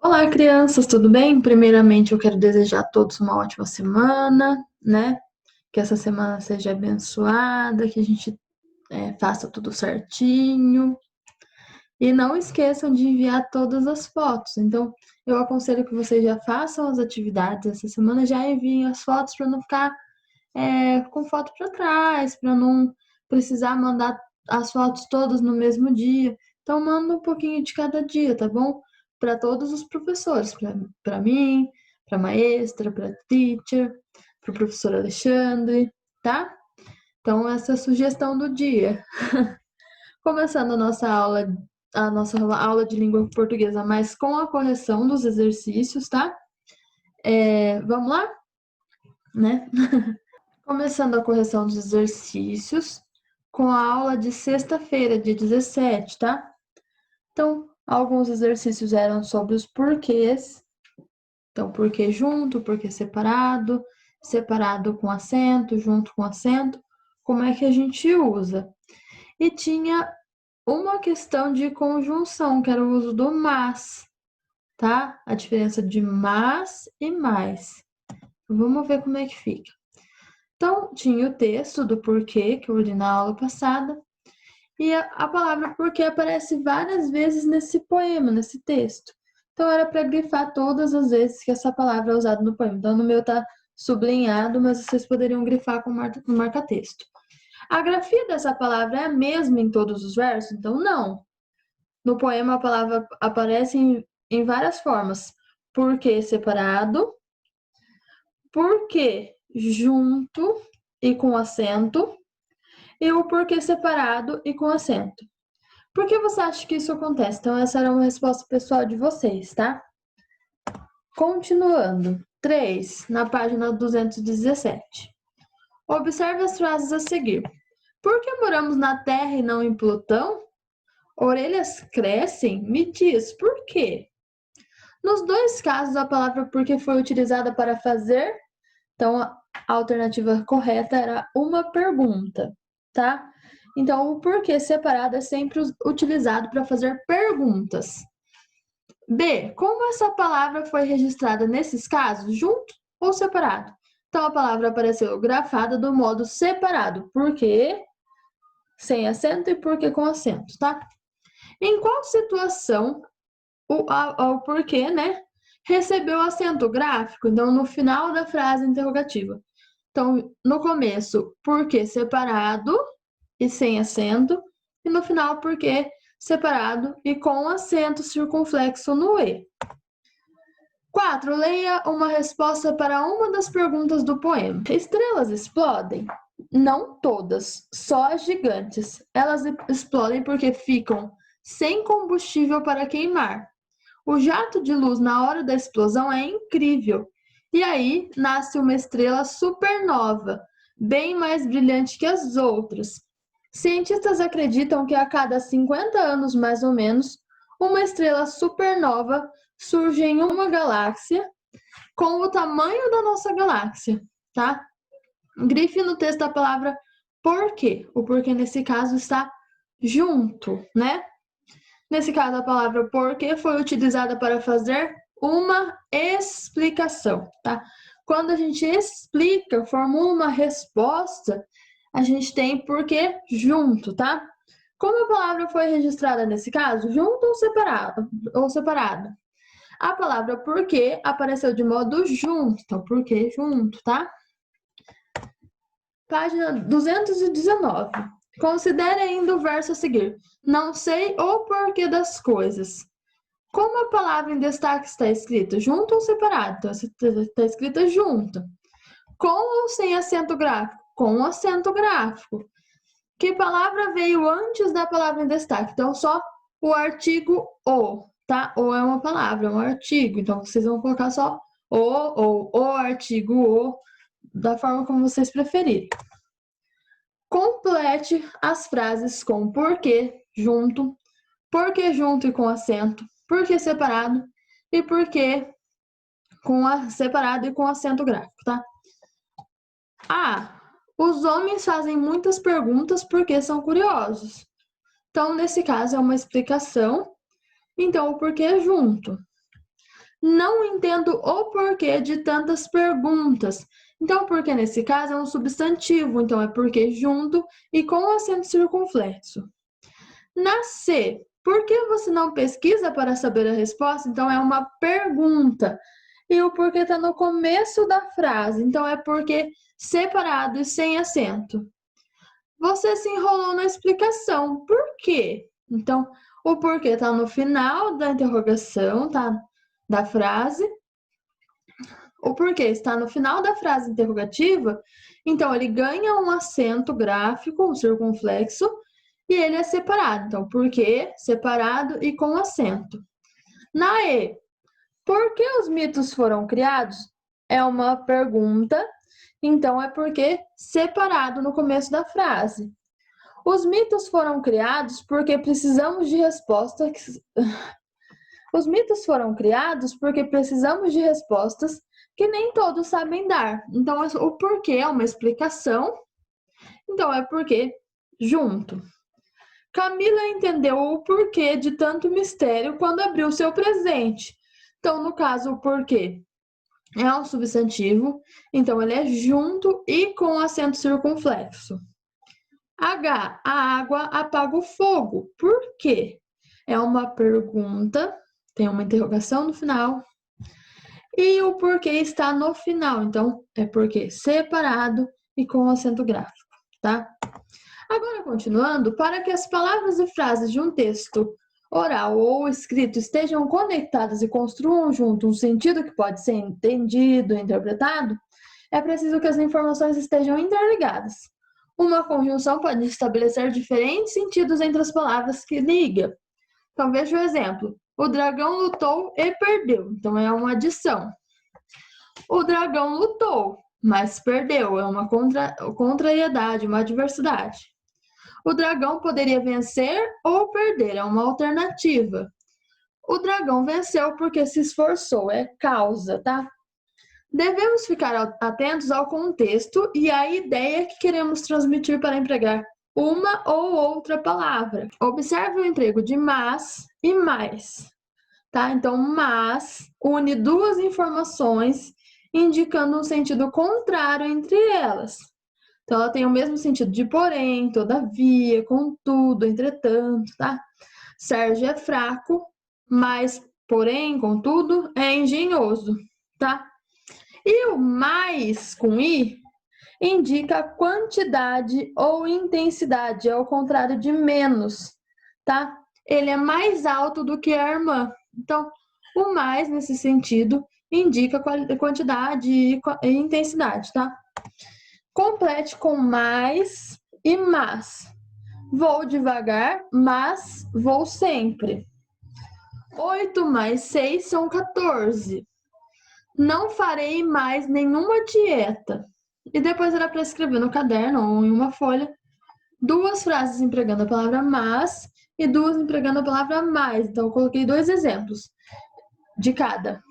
Olá, crianças, tudo bem? Primeiramente, eu quero desejar a todos uma ótima semana, né? Que essa semana seja abençoada, que a gente faça tudo certinho. E não esqueçam de enviar todas as fotos. Então, eu aconselho que vocês já façam as atividades essa semana, já enviem as fotos para não ficar com foto para trás, para não precisar mandar as fotos todas no mesmo dia. Então, manda um pouquinho de cada dia, tá bom? Para todos os professores, para mim, para a maestra, para a teacher, para o professor Alexandre, tá? Então, essa é a sugestão do dia. Começando a nossa aula de língua portuguesa, mas com a correção dos exercícios, tá? Vamos lá? Né? Começando a correção dos exercícios com a aula de sexta-feira, dia 17, tá? Então, alguns exercícios eram sobre os porquês. Então, porquê junto, porquê separado, separado com acento, junto com acento, como é que a gente usa. E tinha uma questão de conjunção, que era o uso do mas, tá? A diferença de mas e mais. Vamos ver como é que fica. Então, tinha o texto do porquê, que eu li na aula passada, e a palavra porquê aparece várias vezes nesse poema, nesse texto. Então, era para grifar todas as vezes que essa palavra é usada no poema. Então, no meu tá sublinhado, mas vocês poderiam grifar com marca-texto. A grafia dessa palavra é a mesma em todos os versos? Então, não. No poema, a palavra aparece em várias formas. Porquê separado, porquê junto e com acento, e o porquê separado e com acento. Por que você acha que isso acontece? Então, essa era uma resposta pessoal de vocês, tá? Continuando. 3, na página 217. Observe as frases a seguir. Por que moramos na Terra e não em Plutão? Orelhas crescem? Me diz, por quê? Nos dois casos, a palavra porque foi utilizada para fazer, então a alternativa correta era uma pergunta, tá? Então, o porquê separado é sempre utilizado para fazer perguntas. B. Como essa palavra foi registrada nesses casos, junto ou separado? Então, a palavra apareceu grafada do modo separado. Porquê sem acento e porquê com acento, tá? Em qual situação o porquê, né, recebeu acento gráfico? Então, no final da frase interrogativa. Então, no começo, porquê separado e sem acento, e no final, porquê separado e com acento circunflexo no E. 4. Leia uma resposta para uma das perguntas do poema. Estrelas explodem? Não todas, só as gigantes. Elas explodem porque ficam sem combustível para queimar. O jato de luz na hora da explosão é incrível. E aí nasce uma estrela supernova, bem mais brilhante que as outras. Cientistas acreditam que a cada 50 anos, mais ou menos, uma estrela supernova surge em uma galáxia com o tamanho da nossa galáxia, tá? Grife no texto a palavra porquê. O porquê, nesse caso, está junto, né? Nesse caso, a palavra porquê foi utilizada para fazer uma explicação, tá? Quando a gente explica, formula uma resposta, a gente tem porquê junto, tá? Como a palavra foi registrada nesse caso, junto ou separado? A palavra porquê apareceu de modo junto, então porquê junto, tá? Página 219. Considere ainda o verso a seguir. Não sei o porquê das coisas. Como a palavra em destaque está escrita? Junto ou separado? Então, está escrita junto. Com ou sem acento gráfico? Com acento gráfico. Que palavra veio antes da palavra em destaque? Então, só o artigo o, tá? O é uma palavra, é um artigo. Então, vocês vão colocar só o ou o artigo o, da forma como vocês preferirem. Complete as frases com porquê junto e com acento, porquê separado e porquê separado e com acento gráfico, tá? A. Os homens fazem muitas perguntas porque são curiosos. Então, nesse caso, é uma explicação. Então, o porquê junto. Não entendo o porquê de tantas perguntas. Então, o porquê nesse caso é um substantivo, então é porque junto e com acento circunflexo. Na C, por que você não pesquisa para saber a resposta? Então, é uma pergunta. E o porquê está no começo da frase, então é porque separado e sem acento. Você se enrolou na explicação. Por quê? Então, o porquê está no final da interrogação, tá? Da frase. O porquê está no final da frase interrogativa, então ele ganha um acento gráfico, um circunflexo, e ele é separado. Então, porquê, separado e com acento. Na E, por que os mitos foram criados? É uma pergunta, então é porque separado no começo da frase. Os mitos foram criados porque precisamos de respostas. Os mitos foram criados porque precisamos de respostas que nem todos sabem dar. Então, o porquê é uma explicação. Então, é porque junto. Camila entendeu o porquê de tanto mistério quando abriu seu presente. Então, no caso, o porquê é um substantivo, então ele é junto e com acento circunflexo. H, a água apaga o fogo. Por quê? É uma pergunta, tem uma interrogação no final. E o porquê está no final, então é porque separado e com acento gráfico, tá? Agora, continuando, para que as palavras e frases de um texto oral ou escrito estejam conectadas e construam junto um sentido que pode ser entendido e interpretado, é preciso que as informações estejam interligadas. Uma conjunção pode estabelecer diferentes sentidos entre as palavras que liga. Então, veja o exemplo. O dragão lutou e perdeu. Então, é uma adição. O dragão lutou, mas perdeu. É uma contrariedade, uma adversidade. O dragão poderia vencer ou perder. É uma alternativa. O dragão venceu porque se esforçou. É causa, tá? Devemos ficar atentos ao contexto e à ideia que queremos transmitir para empregar uma ou outra palavra. Observe o emprego de mas e mais, tá? Então, mas une duas informações, indicando um sentido contrário entre elas. Então, ela tem o mesmo sentido de porém, todavia, contudo, entretanto, tá? Sérgio é fraco, mas, porém, contudo, é engenhoso, tá? E o mais com i indica quantidade ou intensidade, ao contrário de menos, tá? Ele é mais alto do que a irmã. Então, o mais, nesse sentido, indica quantidade e intensidade, tá? Complete com mais e mas. Vou devagar, mas vou sempre. 8 mais 6 são 14. Não farei mais nenhuma dieta. E depois era para escrever no caderno ou em uma folha duas frases empregando a palavra mas e duas empregando a palavra mais. Então, eu coloquei 2 exemplos de cada.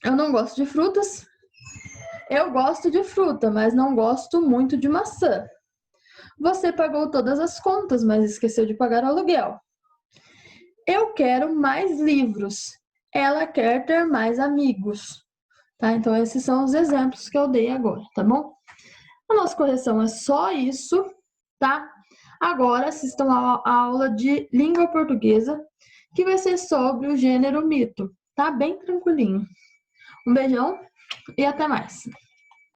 Eu não gosto de frutas. Eu gosto de fruta, mas não gosto muito de maçã. Você pagou todas as contas, mas esqueceu de pagar o aluguel. Eu quero mais livros. Ela quer ter mais amigos. Tá? Então, esses são os exemplos que eu dei agora, tá bom? A nossa correção é só isso, tá? Agora, assistam a aula de língua portuguesa, que vai ser sobre o gênero mito, tá? Bem tranquilinho. Um beijão e até mais!